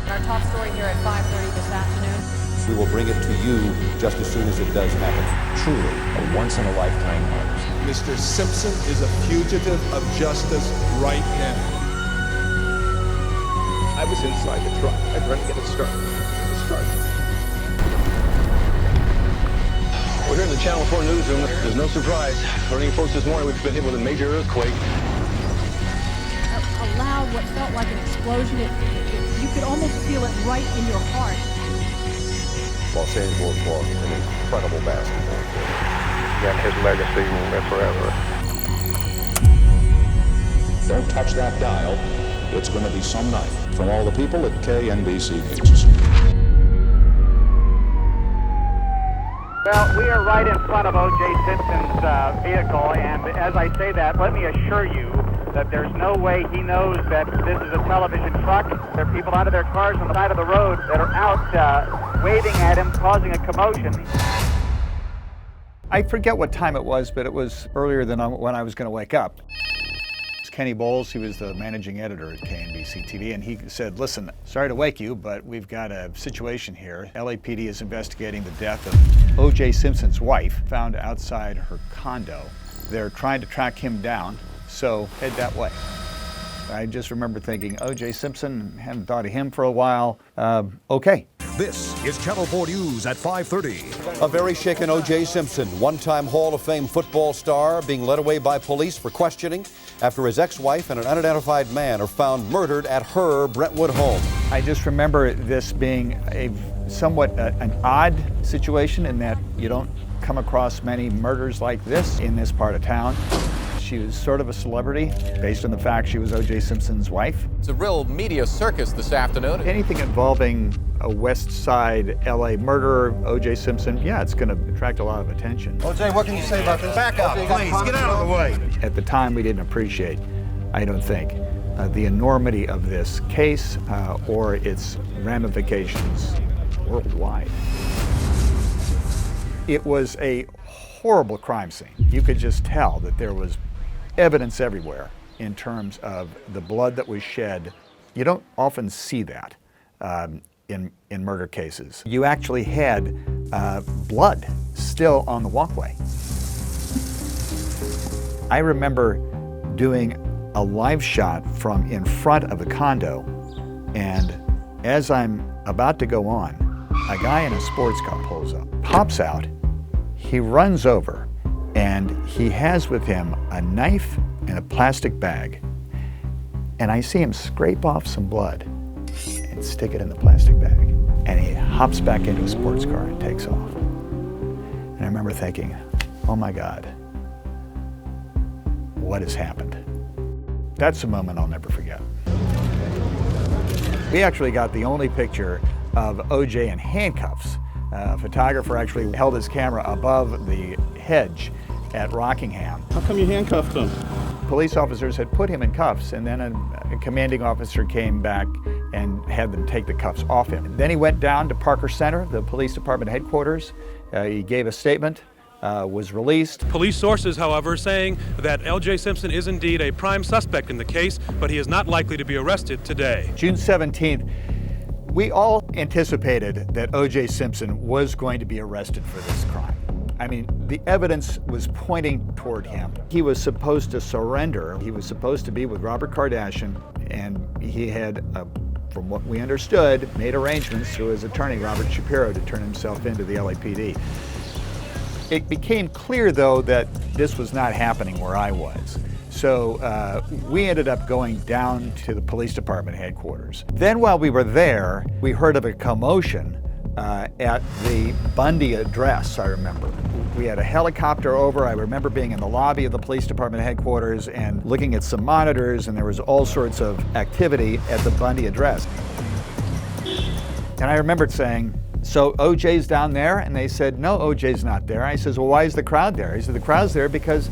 Our top story here at 5:30 this afternoon. We will bring it to you just as soon as it does happen. Truly a once-in-a-lifetime harvest. Mr. Simpson is a fugitive of justice right now. I was inside the truck. I tried to get it started. We're here in the Channel 4 newsroom. There's no surprise. Learning folks this morning, we've been hit with a major earthquake. A loud, what felt like an explosion. You could almost feel it right in your heart. Los Angeles lost an incredible basketball player. And his legacy will live forever. Don't touch that dial. It's going to be some night. From all the people at KNBC News. Well, we are right in front of O.J. Simpson's vehicle, and as I say that, let me assure you that there's no way he knows that this is a television truck. There are people out of their cars on the side of the road that are out waving at him, causing a commotion. I forget what time it was, but it was earlier than when I was going to wake up. Kenny Bowles, he was the managing editor at KNBC TV, and he said, listen, sorry to wake you, but we've got a situation here. LAPD is investigating the death of O.J. Simpson's wife, found outside her condo. They're trying to track him down, so head that way. I just remember thinking, O.J. Simpson, hadn't thought of him for a while. Okay. This is Channel 4 News at 5:30. A very shaken O.J. Simpson, one-time Hall of Fame football star, being led away by police for questioning after his ex-wife and an unidentified man are found murdered at her Brentwood home. I just remember this being a somewhat an odd situation in that you don't come across many murders like this in this part of town. She was sort of a celebrity based on the fact she was O.J. Simpson's wife. It's a real media circus this afternoon. Anything involving a West Side LA murderer, O.J. Simpson, yeah, it's going to attract a lot of attention. O.J., what can you say about this? Back up, please. Get out of the way. At the time, we didn't appreciate, I don't think, the enormity of this case or its ramifications worldwide. It was a horrible crime scene. You could just tell that there was evidence everywhere in terms of the blood that was shed. You don't often see that in murder cases. You actually had blood still on the walkway. I remember doing a live shot from in front of the condo, and as I'm about to go on, a guy in a sports car pulls up, pops out, he runs over, and he has with him a knife and a plastic bag. And I see him scrape off some blood and stick it in the plastic bag. And he hops back into a sports car and takes off. And I remember thinking, oh my God, what has happened? That's a moment I'll never forget. We actually got the only picture of O.J. in handcuffs. A photographer actually held his camera above the hedge at Rockingham. How come you handcuffed him? Police officers had put him in cuffs, and then a commanding officer came back and had them take the cuffs off him. Then he went down to Parker Center, the police department headquarters. He gave a statement, was released. Police sources, however, saying that L.J. Simpson is indeed a prime suspect in the case, but he is not likely to be arrested today. June 17th, we all anticipated that O.J. Simpson was going to be arrested for this crime. I mean, the evidence was pointing toward him. He was supposed to surrender. He was supposed to be with Robert Kardashian, and he had, from what we understood, made arrangements through his attorney, Robert Shapiro, to turn himself into the LAPD. It became clear, though, that this was not happening where I was. So we ended up going down to the police department headquarters. Then while we were there, we heard of a commotion at the Bundy address, I remember. We had a helicopter over. I remember being in the lobby of the police department headquarters and looking at some monitors, and there was all sorts of activity at the Bundy address. And I remembered saying, so OJ's down there? And they said, no, OJ's not there. I says, well, why is the crowd there? He said, the crowd's there because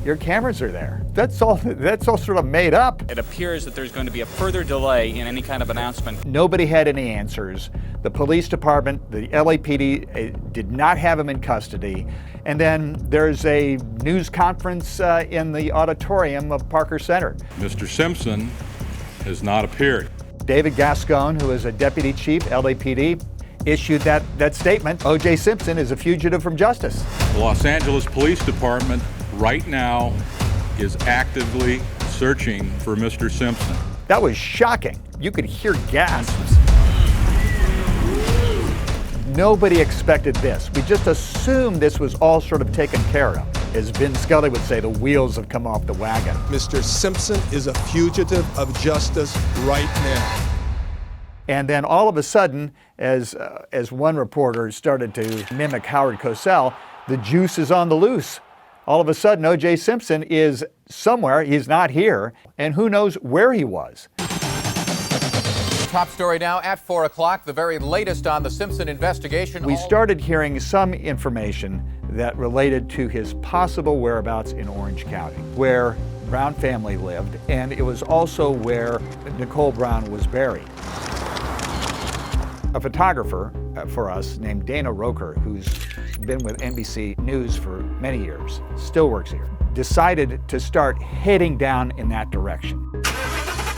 your cameras are there. That's all sort of made up. It appears that there's going to be a further delay in any kind of announcement. Nobody had any answers. The police department, the LAPD, did not have him in custody. And then there's a news conference in the auditorium of Parker Center. Mr. Simpson has not appeared. David Gascon, who is a deputy chief, LAPD, issued that statement. O.J. Simpson is a fugitive from justice. The Los Angeles Police Department right now is actively searching for Mr. Simpson. That was shocking. You could hear gasps. Nobody expected this. We just assumed this was all sort of taken care of. As Vin Scully would say, the wheels have come off the wagon. Mr. Simpson is a fugitive of justice right now. And then all of a sudden, as one reporter started to mimic Howard Cosell, the juice is on the loose. All of a sudden, O.J. Simpson is somewhere, he's not here, and who knows where he was. Top story now at 4 o'clock, the very latest on the Simpson investigation. We started hearing some information that related to his possible whereabouts in Orange County, where Brown family lived, and it was also where Nicole Brown was buried. A photographer for us named Dana Roker, who's been with NBC News for many years, still works here, decided to start heading down in that direction.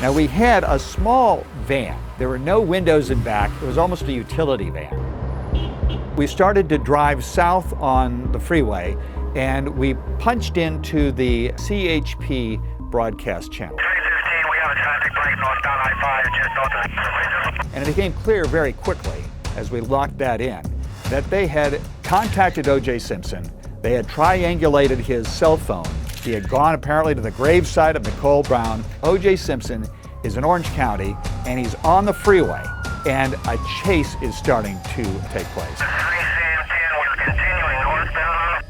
Now, we had a small van. There were no windows in back. It was almost a utility van. We started to drive south on the freeway, and we punched into the CHP broadcast channel. 315, we have a traffic break northbound I-5, just north of. And it became clear very quickly, as we locked that in, that they had contacted O.J. Simpson. They had triangulated his cell phone. He had gone apparently to the gravesite of Nicole Brown. O.J. Simpson is in Orange County, and he's on the freeway, and a chase is starting to take place.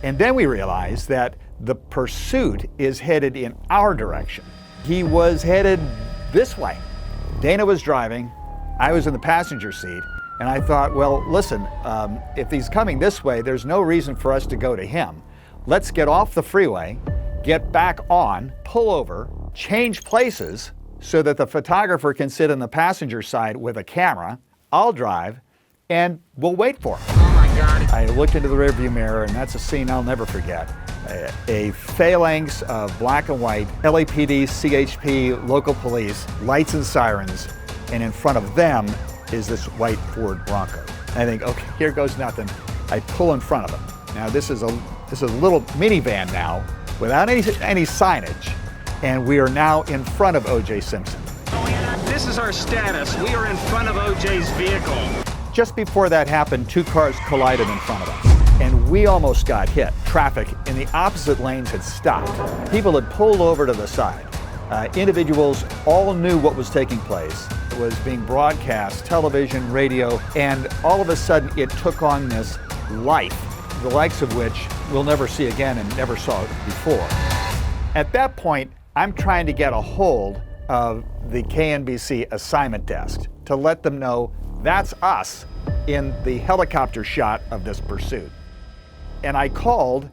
And then we realized that the pursuit is headed in our direction. He was headed this way. Dana was driving, I was in the passenger seat, and I thought, well, listen, if he's coming this way, there's no reason for us to go to him. Let's get off the freeway, get back on, pull over, change places so that the photographer can sit in the passenger side with a camera. I'll drive, and we'll wait for him. Oh my God. I looked into the rearview mirror, and that's a scene I'll never forget. A phalanx of black and white, LAPD, CHP, local police, lights and sirens, and in front of them is this white Ford Bronco. I think, okay, here goes nothing. I pull in front of them. Now this is a little minivan now, without any signage, and we are now in front of O.J. Simpson. This is our status. We are in front of O.J.'s vehicle. Just before that happened, two cars collided in front of us, and we almost got hit. Traffic in the opposite lanes had stopped. People had pulled over to the side. Individuals all knew what was taking place. It was being broadcast, television, radio, and all of a sudden it took on this life, the likes of which we'll never see again and never saw before. At that point, I'm trying to get a hold of the KNBC assignment desk to let them know that's us in the helicopter shot of this pursuit. And I called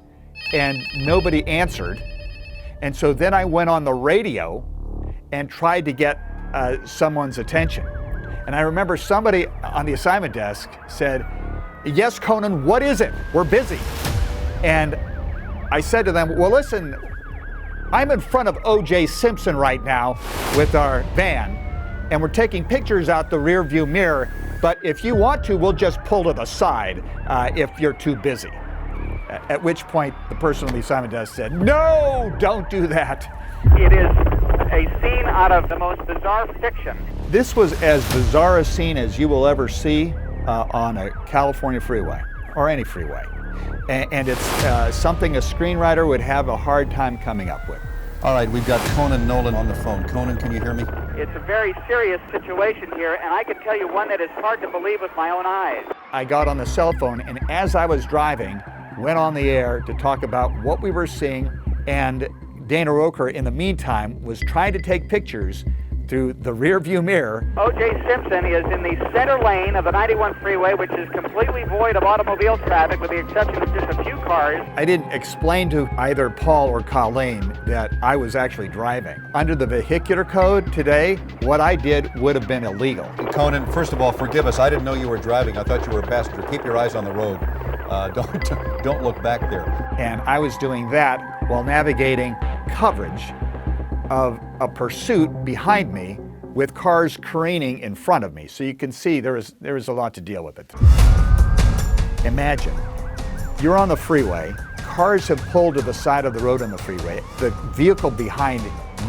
and nobody answered. And so then I went on the radio and tried to get someone's attention. And I remember somebody on the assignment desk said, "Yes, Conan, what is it? We're busy." And I said to them, well, listen, I'm in front of O.J. Simpson right now with our van, and we're taking pictures out the rear view mirror, but if you want to, we'll just pull to the side if you're too busy. At which point, the person on the assignment desk said, no, don't do that. It is a scene out of the most bizarre fiction. This was as bizarre a scene as you will ever see on a California freeway, or any freeway. And it's something a screenwriter would have a hard time coming up with. All right, we've got Conan Nolan on the phone. Conan, can you hear me? It's a very serious situation here, and I can tell you one that is hard to believe with my own eyes. I got on the cell phone, and as I was driving, went on the air to talk about what we were seeing, and Dana Roker, in the meantime, was trying to take pictures through the rear view mirror. O.J. Simpson is in the center lane of the 91 freeway, which is completely void of automobile traffic with the exception of just a few cars. I didn't explain to either Paul or Colleen that I was actually driving. Under the vehicular code today, what I did would have been illegal. Conan, first of all, forgive us. I didn't know you were driving. I thought you were a passenger. Keep your eyes on the road. Don't look back there. And I was doing that while navigating coverage of a pursuit behind me with cars careening in front of me. So you can see there is a lot to deal with it. Imagine, you're on the freeway, cars have pulled to the side of the road on the freeway. The vehicle behind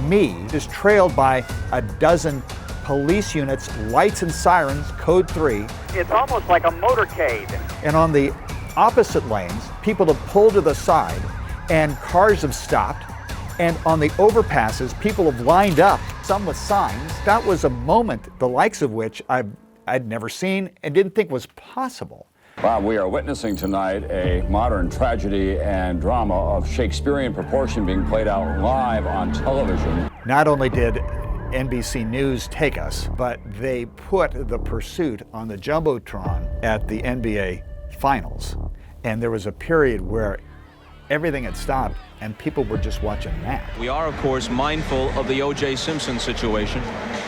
me is trailed by a dozen police units, lights and sirens, code 3. It's almost like a motorcade. And on the opposite lanes, people have pulled to the side and cars have stopped. And on the overpasses, people have lined up, some with signs. That was a moment, the likes of which I'd never seen and didn't think was possible. Bob, we are witnessing tonight a modern tragedy and drama of Shakespearean proportion being played out live on television. Not only did NBC News take us, but they put the pursuit on the Jumbotron at the NBA Finals. And there was a period where everything had stopped and people were just watching that. We are, of course, mindful of the O.J. Simpson situation,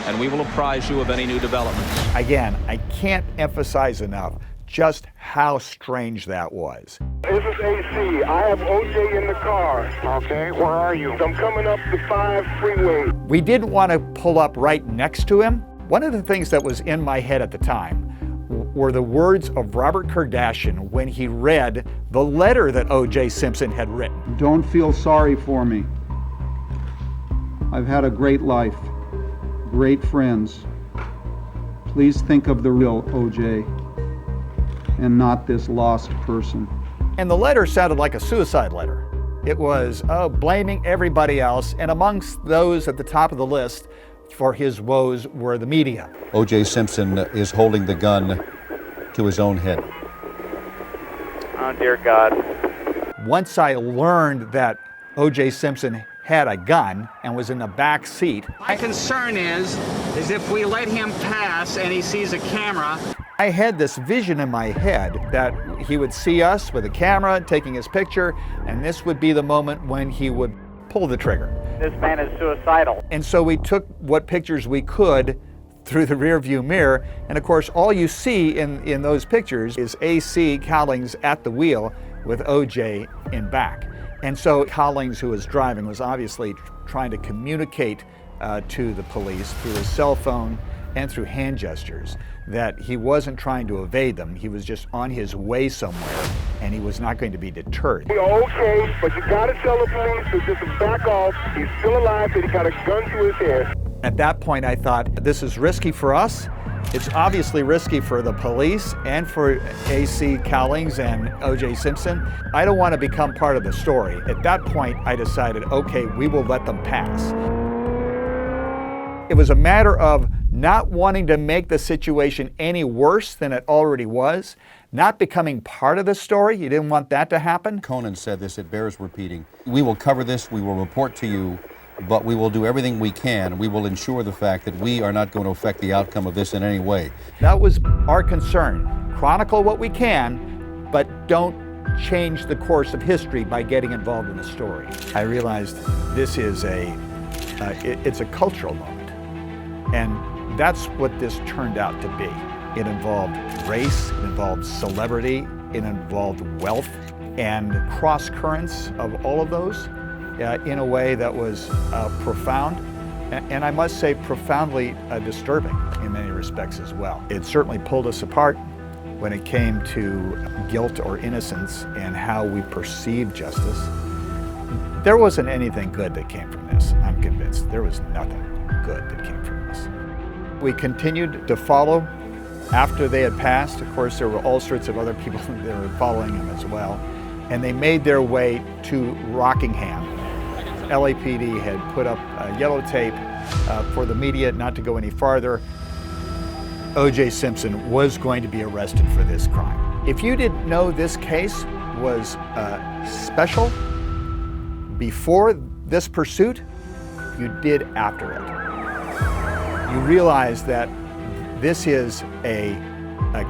and we will apprise you of any new developments. Again, I can't emphasize enough just how strange that was. This is AC. I have O.J. in the car. Okay, where are you? I'm coming up the 5 freeway. We didn't want to pull up right next to him. One of the things that was in my head at the time were the words of Robert Kardashian when he read the letter that O.J. Simpson had written. Don't feel sorry for me. I've had a great life, great friends. Please think of the real O.J. and not this lost person. And the letter sounded like a suicide letter. It was blaming everybody else, and amongst those at the top of the list for his woes were the media. O.J. Simpson is holding the gun to his own head. Oh, dear God. Once I learned that O.J. Simpson had a gun and was in the back seat. My concern is if we let him pass and he sees a camera. I had this vision in my head that he would see us with a camera taking his picture, and this would be the moment when he would pull the trigger. This man is suicidal. And so we took what pictures we could through the rear view mirror, and of course all you see in those pictures is AC Cowlings at the wheel with OJ in back. And so Cowlings, who was driving, was obviously trying to communicate to the police through his cell phone and through hand gestures that he wasn't trying to evade them. He was just on his way somewhere, and he was not going to be deterred. We're okay, but you gotta tell the police to just back off. He's still alive, but he got a gun to his head. At that point, I thought, this is risky for us. It's obviously risky for the police and for AC Cowlings and O.J. Simpson. I don't want to become part of the story. At that point, I decided, okay, we will let them pass. It was a matter of not wanting to make the situation any worse than it already was, not becoming part of the story. You didn't want that to happen. Conan said this, it bears repeating. We will cover this, we will report to you, but we will do everything we can. We will ensure the fact that we are not going to affect the outcome of this in any way. That was our concern. Chronicle what we can, but don't change the course of history by getting involved in the story. I realized this is it's a cultural moment. And that's what this turned out to be. It involved race, it involved celebrity, it involved wealth, and cross currents of all of those in a way that was profound, and I must say profoundly disturbing in many respects as well. It certainly pulled us apart when it came to guilt or innocence and how we perceive justice. There wasn't anything good that came from this, I'm convinced. There was nothing good that came from this. We continued to follow after they had passed. Of course, there were all sorts of other people that were following them as well. And they made their way to Rockingham. LAPD had put up yellow tape for the media not to go any farther. O.J. Simpson was going to be arrested for this crime. If you didn't know this case was special before this pursuit, you did after it. You realize that this is a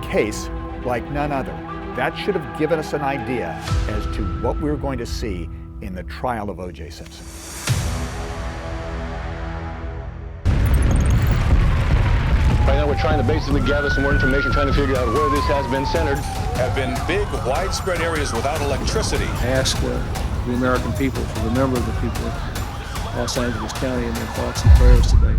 case like none other. That should have given us an idea as to what we were going to see in the trial of O.J. Simpson. Right now we're trying to basically gather some more information, trying to figure out where this has been centered. Have been big, widespread areas without electricity. I ask the American people to remember the people of Los Angeles County in their thoughts and prayers today.